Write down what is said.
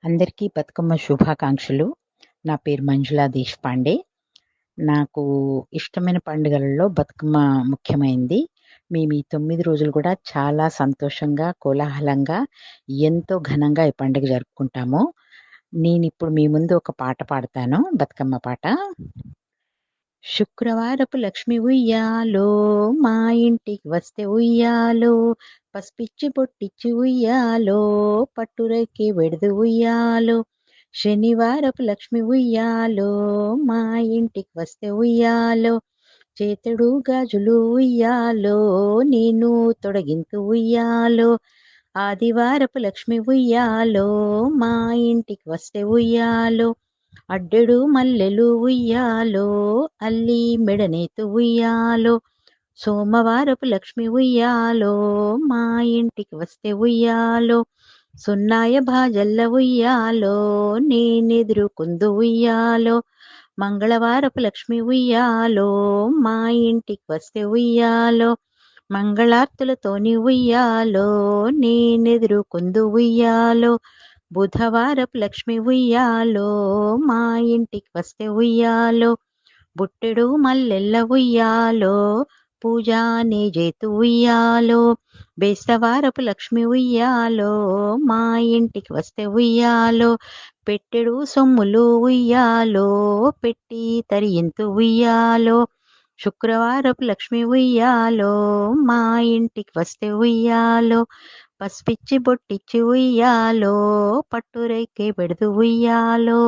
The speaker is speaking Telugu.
అందరికీ బతుకమ్మ శుభాకాంక్షలు. నా పేరు మంజులా దేశపాండే. నాకు ఇష్టమైన పండుగలలో బతుకమ్మ ముఖ్యమైంది. మేము ఈ 9 రోజులు కూడా చాలా సంతోషంగా, కోలాహలంగా, ఎంతో ఘనంగా ఈ పండుగ జరుపుకుంటాము. నేనిప్పుడు మీ ముందు ఒక పాట పాడతాను, బతుకమ్మ పాట. శుక్రవారపు లక్ష్మి ఉయ్యాలో, మా ఇంటికి వస్తే ఉయ్యాలో, పసిపిచ్చి పొట్టిచ్చి ఉయ్యాలో, పట్టురైకి వెడదు ఉయ్యాలో. శనివారపు లక్ష్మి ఉయ్యాలో, మా ఇంటికి వస్తే ఉయ్యాలో, చేతుడు గాజులు ఉయ్యాలో, నేను తొడగింతు ఉయ్యాలో. ఆదివారపు లక్ష్మి ఉయ్యాలో, మా ఇంటికి వస్తే ఉయ్యాలో, అడ్డెడు మల్లెలు ఉయ్యాలో, అల్లి మెడనేతు ఉయ్యాలో. సోమవారపు లక్ష్మి ఉయ్యాలో, మా ఇంటికి వస్తే ఉయ్యాలో, సున్నాయ భాజల్ల ఉయ్యాలో, నేనెదురుకుందు ఉయ్యాలో. మంగళవారపు లక్ష్మి ఉయ్యాలో, మా ఇంటికి వస్తే ఉయ్యాలో, మంగళార్తులతోని ఉయ్యాలో, నేనెదురుకుందు ఉయ్యాలో. బుధవారపు లక్ష్మి ఉయ్యాలో, మా ఇంటికి వస్తే ఉయ్యాలో, బుట్టెడు మల్లెల్ల ఉయ్యాలో, పూజానే చేతు ఉయ్యాలో. బేస్తవారపు లక్ష్మి ఉయ్యాలో, మా ఇంటికి వస్తే ఉయ్యాలో, పెట్టెడు సొమ్ములు ఉయ్యాలో, పెట్టి తరియింతు ఉయ్యాలో. శుక్రవారపు లక్ష్మి ఉయ్యాలో, మా ఇంటికి వస్తే ఉయ్యాలో, పసిపిచ్చి బొట్టిచ్చి ఉయ్యాలో, పట్టురైకే పెడుతూ ఉయ్యాలో.